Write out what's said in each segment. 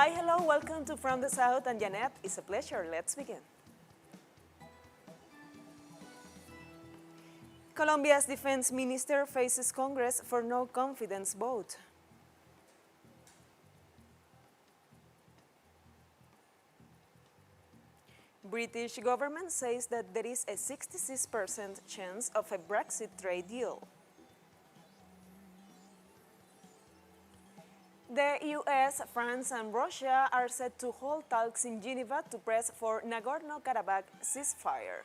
Hi, hello, welcome to From the South, and Janet, it's a pleasure. Let's begin. Colombia's defense minister faces Congress for no confidence vote. British government says that there is a 66% chance of a Brexit trade deal. The U.S., France, and Russia are set to hold talks in Geneva to press for Nagorno-Karabakh ceasefire.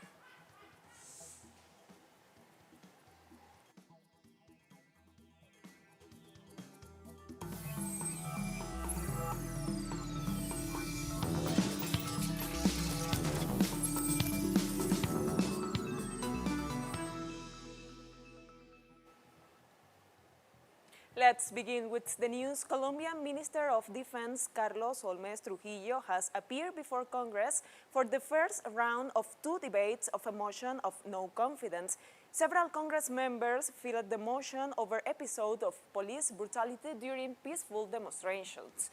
Let's begin with the news. Colombian Minister of Defense Carlos Holmes Trujillo has appeared before Congress for the first round of two debates of a motion of no confidence. Several Congress members filed the motion over episodes of police brutality during peaceful demonstrations.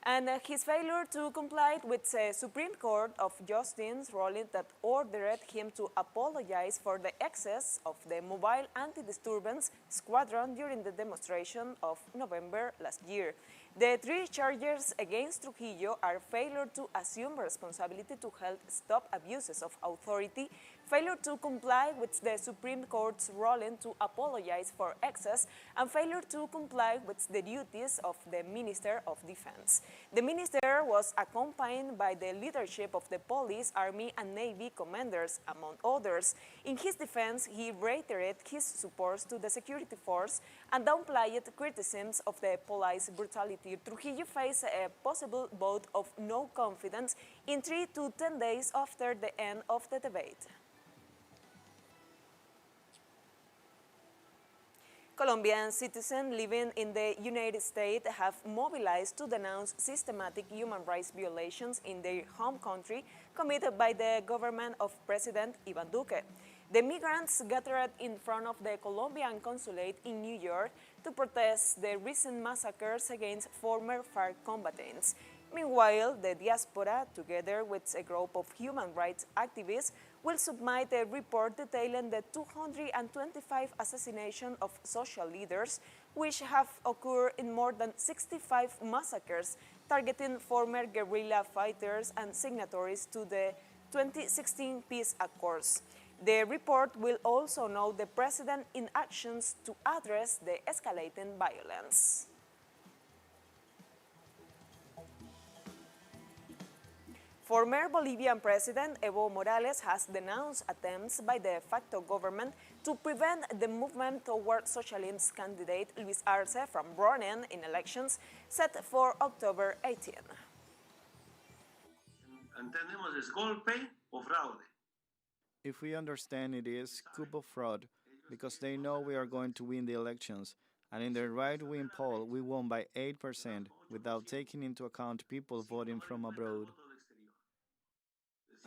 And his failure to comply with the Supreme Court of Justice ruling that ordered him to apologize for the excess of the mobile anti-disturbance squadron during the demonstration of November last year. The three charges against Trujillo are failure to assume responsibility to help stop abuses of authority, failure to comply with the Supreme Court's ruling to apologize for excess, and failure to comply with the duties of the Minister of Defense. The minister was accompanied by the leadership of the police, army, and navy commanders, among others. In his defense, he reiterated his support to the security force and downplayed criticisms of the police brutality. Trujillo faced a possible vote of no confidence in 3 to 10 days after the end of the debate. Colombian citizens living in the United States have mobilized to denounce systematic human rights violations in their home country committed by the government of President Iván Duque. The migrants gathered in front of the Colombian consulate in New York to protest the recent massacres against former FARC combatants. Meanwhile, the diaspora, together with a group of human rights activists, will submit a report detailing the 225 assassinations of social leaders, which have occurred in more than 65 massacres, targeting former guerrilla fighters and signatories to the 2016 peace accords. The report will also note the president's inactions to address the escalating violence. Former Bolivian President Evo Morales has denounced attempts by the de facto government to prevent the movement toward socialist candidate Luis Arce from running in elections set for October 18. Entendemos es golpe o fraude. If we understand it is coup of fraud, because they know we are going to win the elections, and in the right-wing poll we won by 8% without taking into account people voting from abroad.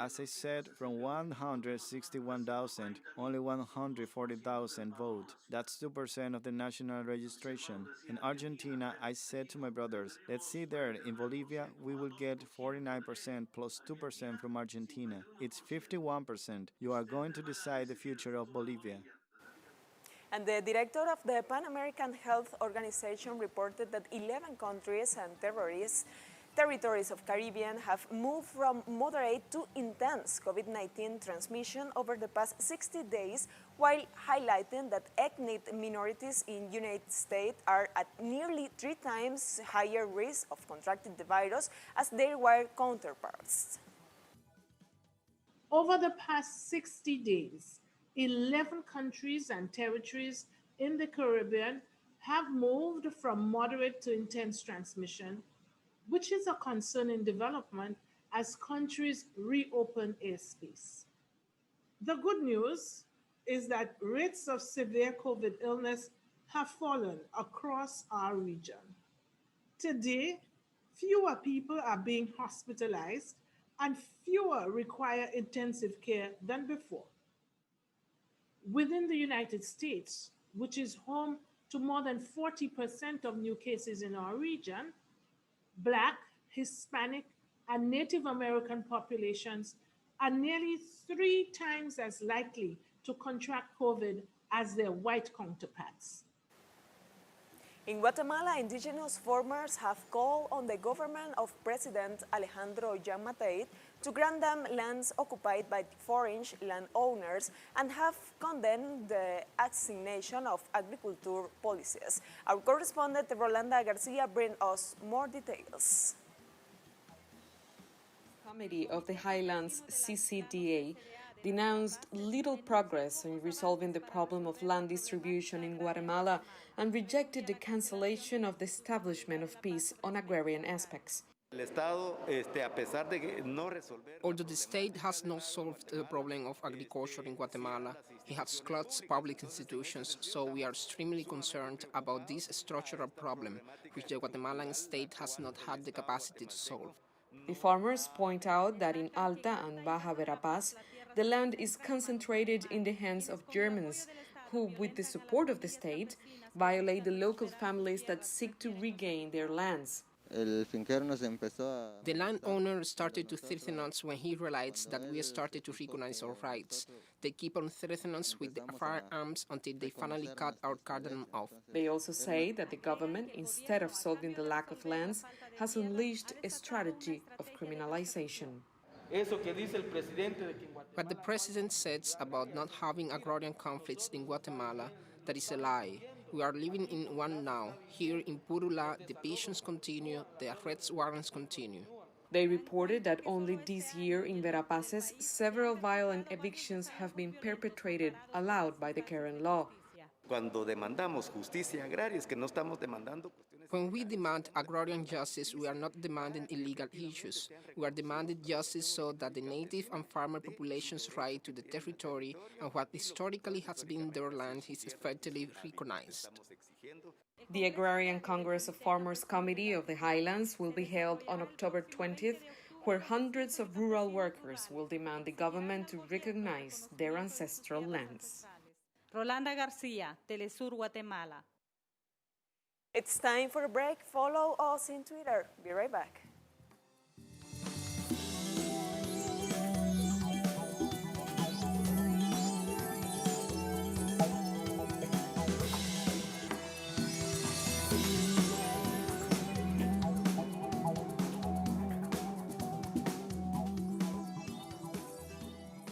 As I said, from 161,000, only 140,000 vote. That's 2% of the national registration. In Argentina, I said to my brothers, let's see there, in Bolivia, we will get 49% plus 2% from Argentina. It's 51%. You are going to decide the future of Bolivia. And the director of the Pan American Health Organization reported that 11 countries and territories of Caribbean have moved from moderate to intense COVID-19 transmission over the past 60 days, while highlighting that ethnic minorities in the United States are at nearly 3 times higher risk of contracting the virus as their white counterparts. Over the past 60 days, 11 countries and territories in the Caribbean have moved from moderate to intense transmission, which is a concerning development as countries reopen airspace. The good news is that rates of severe COVID illness have fallen across our region. Today, fewer people are being hospitalized and fewer require intensive care than before. Within the United States, which is home to more than 40% of new cases in our region, Black, Hispanic, and Native American populations are nearly 3 times as likely to contract COVID as their white counterparts. In Guatemala, indigenous farmers have called on the government of President Alejandro Yamatei to grant them lands occupied by foreign landowners and have condemned the assignation of agriculture policies. Our correspondent Rolanda Garcia brings us more details. Committee of the Highlands CCDA denounced little progress in resolving the problem of land distribution in Guatemala and rejected the cancellation of the establishment of peace on agrarian aspects. Although the state has not solved the problem of agriculture in Guatemala, it has closed public institutions, so we are extremely concerned about this structural problem, which the Guatemalan state has not had the capacity to solve. The farmers point out that in Alta and Baja Verapaz, the land is concentrated in the hands of Germans, who, with the support of the state, violate the local families that seek to regain their lands. The landowner started to threaten us when he realized that we started to recognize our rights. They keep on threatening us with firearms until they finally cut our garden off. They also say that the government, instead of solving the lack of lands, has unleashed a strategy of criminalization. What the president says about not having agrarian conflicts in Guatemala, that is a lie. We are living in one now. Here in Purula, the patients continue, the arrest warrants continue. They reported that only this year in Verapaces, several violent evictions have been perpetrated, allowed by the current law. When we demand agrarian justice, we are not demanding illegal issues. We are demanding justice so that the native and farmer population's right to the territory and what historically has been their land is effectively recognized. The Agrarian Congress of Farmers Committee of the Highlands will be held on October 20th, where hundreds of rural workers will demand the government to recognize their ancestral lands. Rolanda Garcia, TeleSUR, Guatemala. It's time for a break. Follow us in Twitter. Be right back.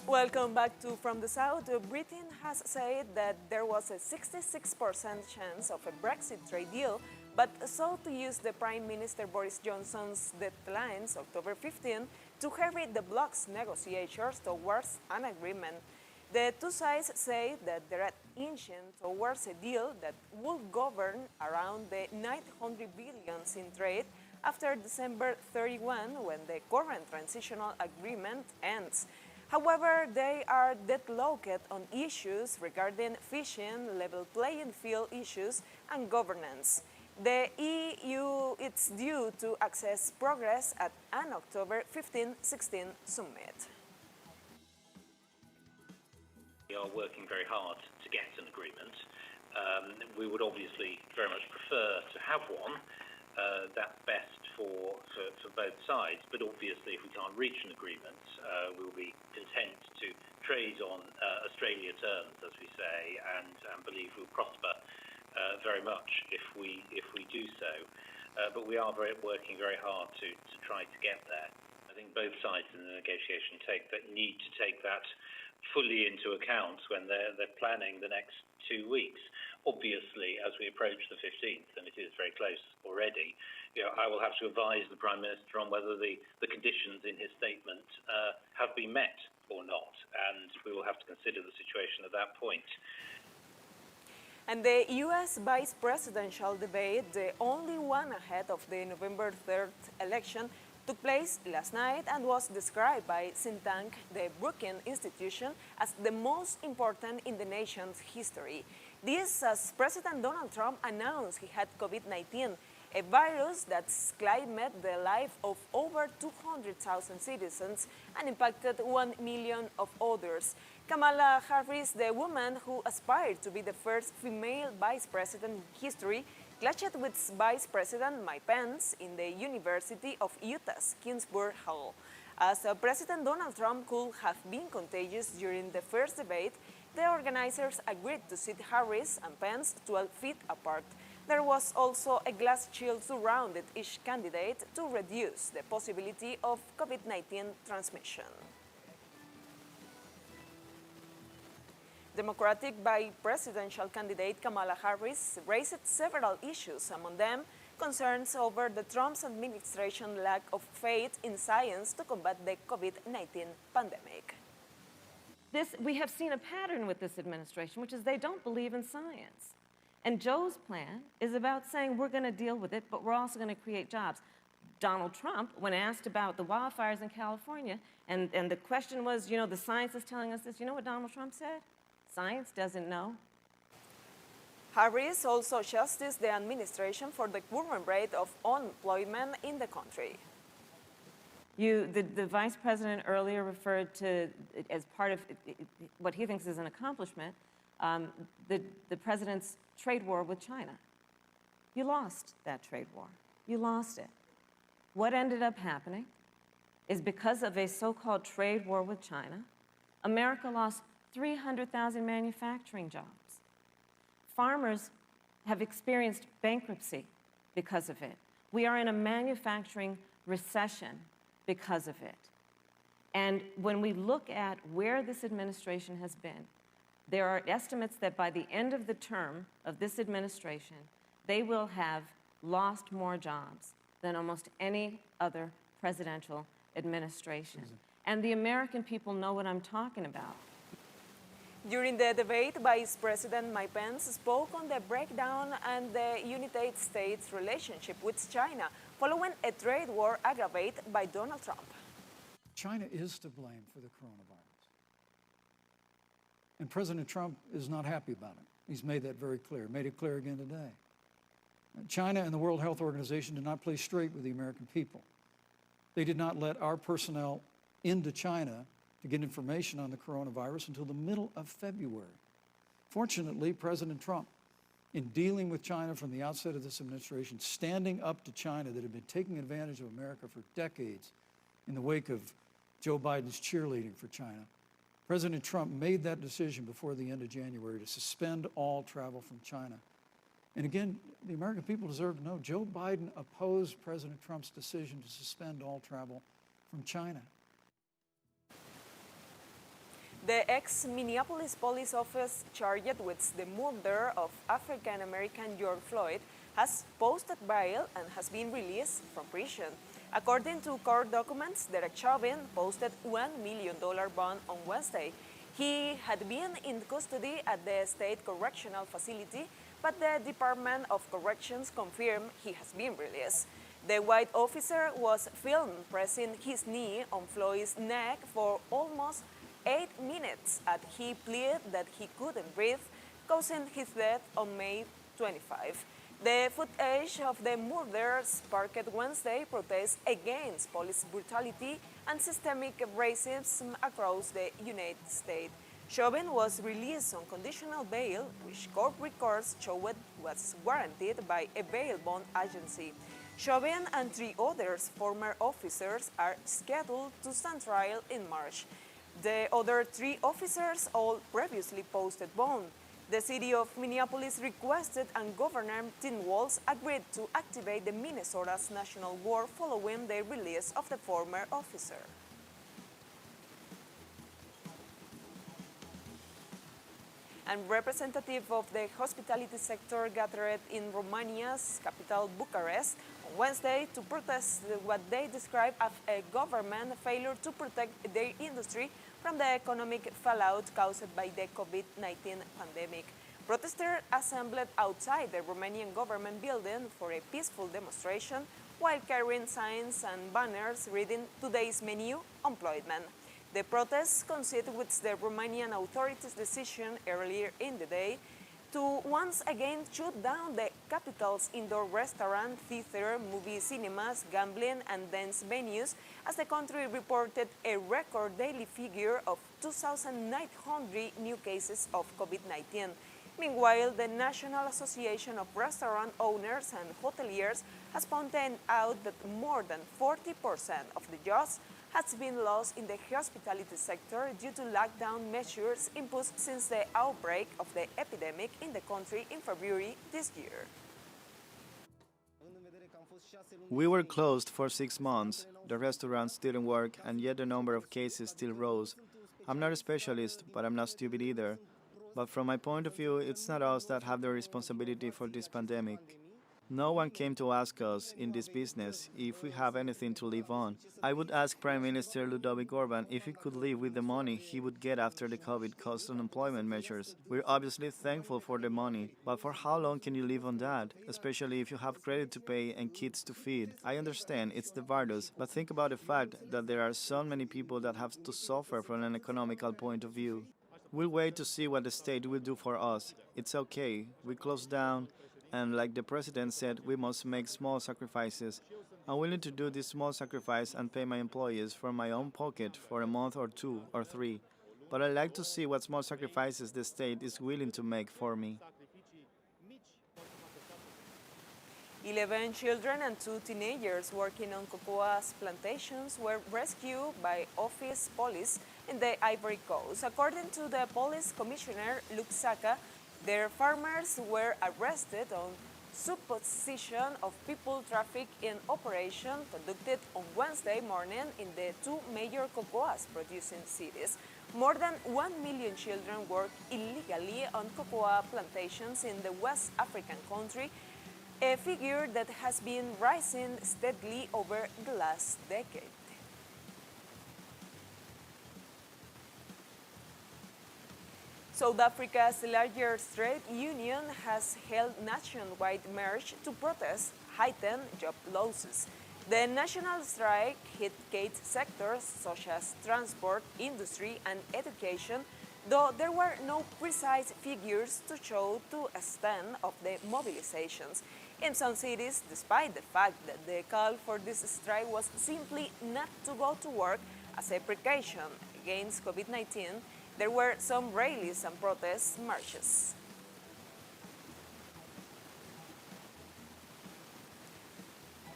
Welcome back to From the South. Britain has said that there was a 66% chance of a Brexit trade deal, but sought to use the Prime Minister Boris Johnson's deadlines, October 15, to hurry the bloc's negotiations towards an agreement. The two sides say that they are inching towards a deal that will govern around the 900 billion in trade after December 31, when the current transitional agreement ends. However, they are deadlocked on issues regarding fishing, level playing field issues, and governance. The EU is due to access progress at an October 15-16 summit. We are working very hard to get an agreement. We would obviously very much prefer to have one. That's best for both sides, but obviously if we can't reach an agreement, we'll be content to trade on Australia terms, as we say, and believe we'll prosper very much if we do so. But we are working very hard to try to get there. I think both sides in the negotiation need to take that fully into account when they're planning the next 2 weeks. Obviously, as we approach the 15th, and it is very close already, I will have to advise the Prime Minister on whether the conditions in his statement have been met or not, and we will have to consider the situation at that point. And the U.S. vice presidential debate, the only one ahead of the November 3rd election, took place last night and was described by think tank, the Brookings Institution, as the most important in the nation's history. This as President Donald Trump announced he had COVID-19, a virus that's claimed the life of over 200,000 citizens and impacted 1 million of others. Kamala Harris, the woman who aspired to be the first female vice president in history, clashed with Vice President Mike Pence in the University of Utah's Kingsburg Hall. As President Donald Trump could have been contagious during the first debate, the organizers agreed to sit Harris and Pence 12 feet apart. There was also a glass shield surrounded each candidate to reduce the possibility of COVID-19 transmission. Democratic vice presidential candidate Kamala Harris raised several issues, among them concerns over the Trump administration's lack of faith in science to combat the COVID-19 pandemic. We have seen a pattern with this administration, which is they don't believe in science. And Joe's plan is about saying we're going to deal with it, but we're also going to create jobs. Donald Trump, when asked about the wildfires in California, and the question was, you know, the science is telling us this, you know what Donald Trump said? Science doesn't know. Harris also chastised the administration for the current rate of unemployment in the country. The vice president earlier referred to, as part of what he thinks is an accomplishment, the president's trade war with China. You lost that trade war. You lost it. What ended up happening is because of a so-called trade war with China, America lost 300,000 manufacturing jobs. Farmers have experienced bankruptcy because of it. We are in a manufacturing recession because of it. And when we look at where this administration has been, there are estimates that by the end of the term of this administration, they will have lost more jobs than almost any other presidential administration. And the American people know what I'm talking about. During the debate, Vice President Mike Pence spoke on the breakdown and the United States' relationship with China following a trade war aggravated by Donald Trump. China is to blame for the coronavirus. And President Trump is not happy about it. He's made that very clear, made it clear again today. China and the World Health Organization did not play straight with the American people. They did not let our personnel into China to get information on the coronavirus until the middle of February. Fortunately, President Trump, in dealing with China from the outset of this administration, standing up to China that had been taking advantage of America for decades in the wake of Joe Biden's cheerleading for China, President Trump made that decision before the end of January to suspend all travel from China. And again, the American people deserve to know, Joe Biden opposed President Trump's decision to suspend all travel from China. The ex-Minneapolis police officer charged with the murder of African-American George Floyd has posted bail and has been released from prison. According to court documents, Derek Chauvin posted $1 million bond on Wednesday. He had been in custody at the state correctional facility, but the Department of Corrections confirmed he has been released. The white officer was filmed pressing his knee on Floyd's neck for almost 8 minutes as he pleaded that he couldn't breathe, causing his death on May 25. The footage of the murder sparked Wednesday protests against police brutality and systemic racism across the United States. Chauvin was released on conditional bail, which court records showed was guaranteed by a bail bond agency. Chauvin and 3 others former officers are scheduled to stand trial in March. The other 3 officers all previously posted bond. The city of Minneapolis requested and Governor Tim Walz agreed to activate the Minnesota's National Guard following the release of the former officer. And representatives of the hospitality sector gathered in Romania's capital, Bucharest, on Wednesday to protest what they describe as a government failure to protect their industry from the economic fallout caused by the COVID-19 pandemic. Protesters assembled outside the Romanian government building for a peaceful demonstration while carrying signs and banners reading today's menu, employment. The protests coincide with the Romanian authorities' decision earlier in the day to once again shut down the capital's indoor restaurant, theater, movie cinemas, gambling and dance venues as the country reported a record daily figure of 2,900 new cases of COVID-19. Meanwhile, the National Association of Restaurant Owners and Hoteliers has pointed out that more than 40% of the jobs has been lost in the hospitality sector due to lockdown measures imposed since the outbreak of the epidemic in the country in February this year. We were closed for 6 months. The restaurants didn't work, and yet the number of cases still rose. I'm not a specialist, but I'm not stupid either. But from my point of view, it's not us that have the responsibility for this pandemic. No one came to ask us in this business if we have anything to live on. I would ask Prime Minister Ludovic Orban if he could live with the money he would get after the COVID cost unemployment measures. We're obviously thankful for the money, but for how long can you live on that? Especially if you have credit to pay and kids to feed. I understand it's the virus, but think about the fact that there are so many people that have to suffer from an economical point of view. We'll wait to see what the state will do for us. It's okay. We close down. And like the president said, we must make small sacrifices. I'm willing to do this small sacrifice and pay my employees from my own pocket for a month or 2 or 3. But I'd like to see what small sacrifices the state is willing to make for me. 11 children and 2 teenagers working on cocoa's plantations were rescued by office police in the Ivory Coast. According to the police commissioner, Luc Saka, their farmers were arrested on supposition of people trafficking operation conducted on Wednesday morning in the 2 major cocoa's producing cities. More than 1 million children work illegally on cocoa plantations in the West African country, a figure that has been rising steadily over the last decade. South Africa's largest trade union has held nationwide march to protest heightened job losses. The national strike hit key sectors such as transport, industry, and education, though there were no precise figures to show the extent of the mobilizations. In some cities, despite the fact that the call for this strike was simply not to go to work as a precaution against COVID-19, there were some rallies and protest marches.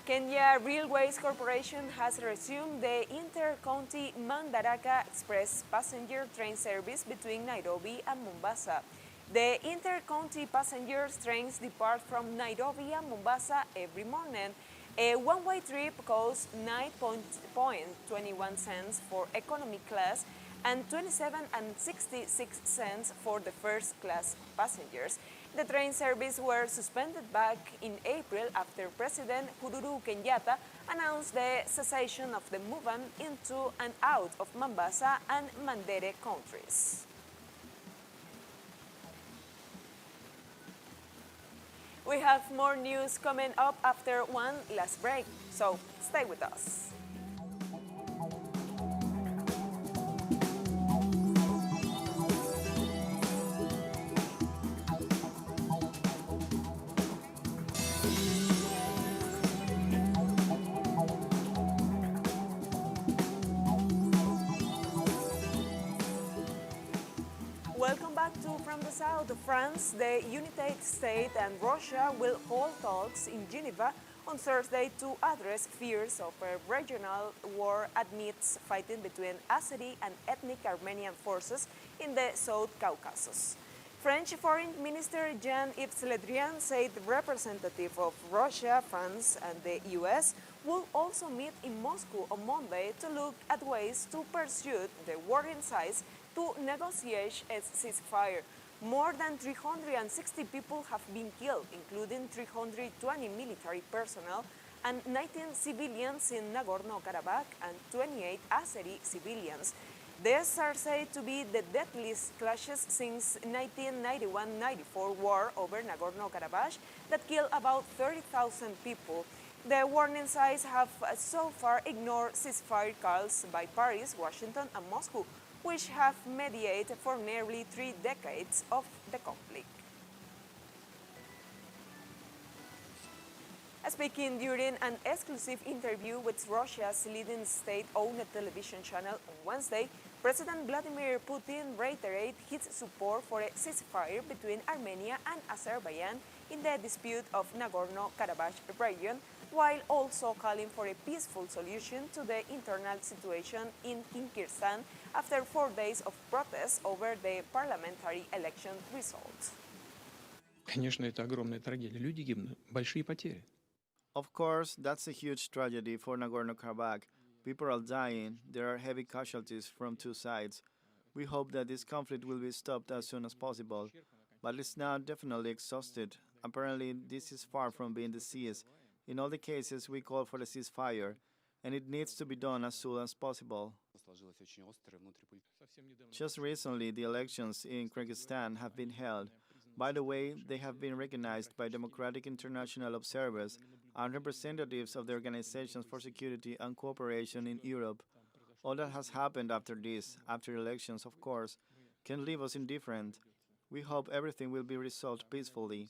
Kenya Railways Corporation has resumed the inter-county Mandaraka Express passenger train service between Nairobi and Mombasa. The inter-county passenger trains depart from Nairobi and Mombasa every morning. A one-way trip costs 9.21 cents for economy class and 27.66 for the first class passengers. The train service were suspended back in April after President Uhuru Kenyatta announced the cessation of the movement into and out of Mombasa and Mandere countries. We have more news coming up after one last break, so stay with us. Welcome back to From the South. France, the United States and Russia will hold talks in Geneva on Thursday to address fears of a regional war amidst fighting between Azeri and ethnic Armenian forces in the South Caucasus. French Foreign Minister Jean-Yves Le Drian said representatives of Russia, France, and the U.S. will also meet in Moscow on Monday to look at ways to pursue the warring sides to negotiate a ceasefire. More than 360 people have been killed, including 320 military personnel and 19 civilians in Nagorno-Karabakh and 28 Azeri civilians. These are said to be the deadliest clashes since 1991-94 war over Nagorno-Karabakh that killed about 30,000 people. The warning signs have so far ignored ceasefire calls by Paris, Washington, and Moscow, which have mediated for nearly 3 decades of the conflict. Speaking during an exclusive interview with Russia's leading state-owned television channel on Wednesday, President Vladimir Putin reiterated his support for a ceasefire between Armenia and Azerbaijan in the dispute of Nagorno-Karabakh region, while also calling for a peaceful solution to the internal situation in Kyrgyzstan after 4 days of protests over the parliamentary election results. Конечно, это огромная трагедия. Люди гибнут, большие потери. Of course, that's a huge tragedy for Nagorno-Karabakh. People are dying, there are heavy casualties from two sides. We hope that this conflict will be stopped as soon as possible, but it's now definitely exhausted. Apparently, this is far from being the cease. In all the cases, we call for a ceasefire, and it needs to be done as soon as possible. Just recently, the elections in Kyrgyzstan have been held. By the way, they have been recognized by democratic international observers and representatives of the Organizations for Security and Cooperation in Europe. All that has happened after this, after elections, of course, can leave us indifferent. We hope everything will be resolved peacefully.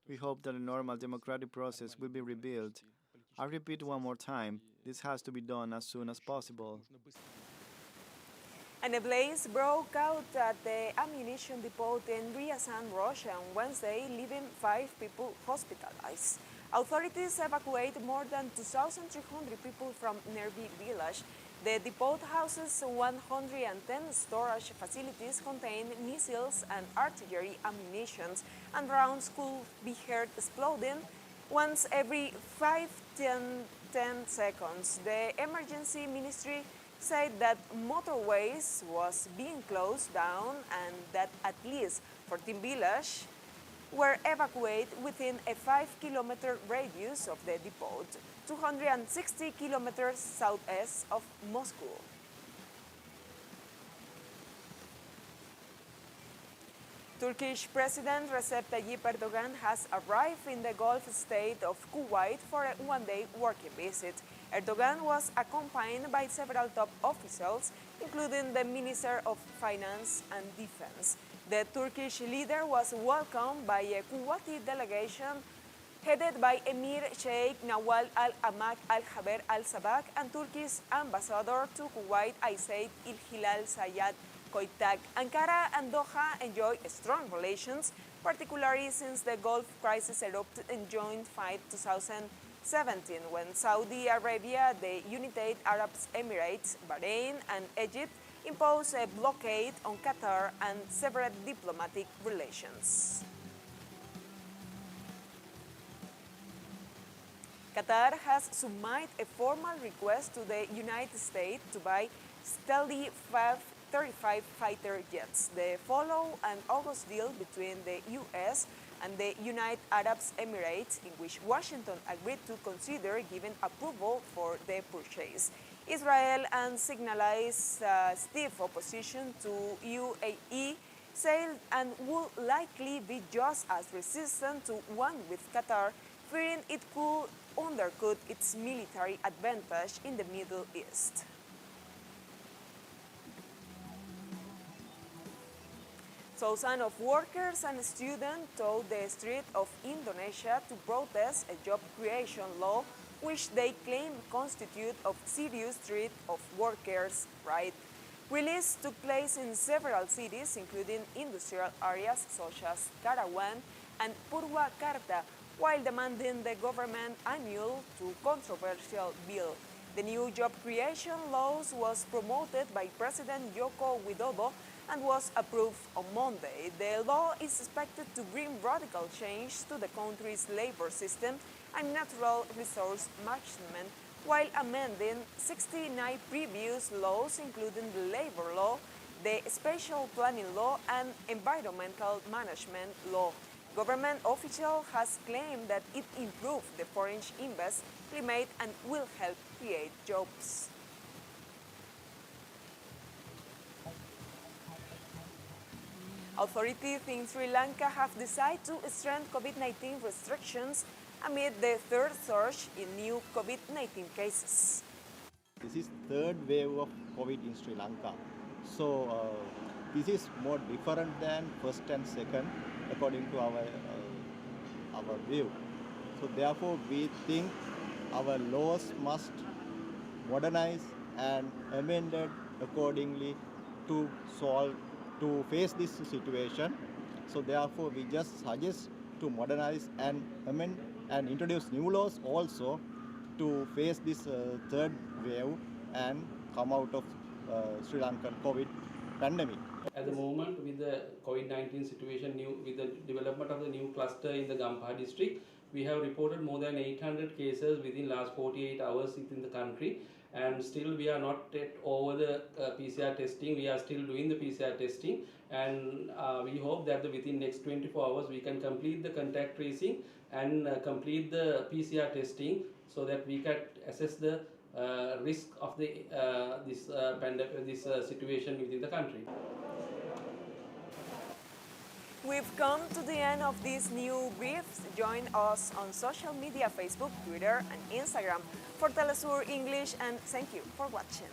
We hope that a normal democratic process will be rebuilt. I repeat one more time, this has to be done as soon as possible. And a blaze broke out at the ammunition depot in U.S and Russia on Wednesday, leaving 5 people hospitalized. Authorities evacuated more than 2,300 people from nearby village. The depot houses 110 storage facilities containing missiles and artillery ammunition, and rounds could be heard exploding once every 5-10 seconds. The emergency ministry said that motorways was being closed down and that at least 14 villages were evacuated within a 5-kilometer radius of the depot, 260 kilometers southeast of Moscow. Turkish President Recep Tayyip Erdogan has arrived in the Gulf state of Kuwait for a one-day working visit. Erdogan was accompanied by several top officials, including the Minister of Finance and Defense. The Turkish leader was welcomed by a Kuwaiti delegation headed by Emir Sheikh Nawal Al-Amaq Al-Haber Al-Sabah and Turkey's ambassador to Kuwait, Said Il-Hilal Sayad Koitak. Ankara and Doha enjoy strong relations, particularly since the Gulf crisis erupted in June 5, 2017, when Saudi Arabia, the United Arab Emirates, Bahrain, and Egypt imposed a blockade on Qatar and severed diplomatic relations. Qatar has submitted a formal request to the United States to buy stealthy F-35 fighter jets. The follow an August deal between the U.S. and the United Arab Emirates, in which Washington agreed to consider giving approval for the purchase. Israel and signalized stiff opposition to UAE sailed and will likely be just as resistant to one with Qatar, fearing it could undercut its military advantage in the Middle East. Thousands of workers and students took the streets of Indonesia to protest a job creation law which they claim constitute a serious threat of workers' rights. Release took place in several cities, including industrial areas such as Karawan and Purwakarta, while demanding the government annul to controversial bill. The new job creation laws was promoted by President Joko Widodo and was approved on Monday. The law is expected to bring radical change to the country's labor system and natural resource management, while amending 69 previous laws, including the labor law, the spatial planning law, and environmental management law. Government official has claimed that it improved the foreign investment climate and will help create jobs. Authorities in Sri Lanka have decided to strengthen COVID-19 restrictions amid the third surge in new COVID-19 cases. This is third wave of COVID in Sri Lanka. So this is more different than first and second, according to our view. So therefore, we think our laws must modernize and amended accordingly to solve, to face this situation. So therefore, we just suggest to modernize and amend and introduce new laws also to face this third wave and come out of Sri Lankan COVID pandemic. At the moment, with the COVID-19 situation, with the development of the new cluster in the Gampaha district, we have reported more than 800 cases within last 48 hours within the country, and still we are not yet over the PCR testing. We are still doing the PCR testing, and we hope that within next 24 hours we can complete the contact tracing and complete the PCR testing so that we can assess the risk of this situation within the country. We've come to the end of this new brief. Join us on social media, Facebook, Twitter, and Instagram for TeleSUR English, and thank you for watching.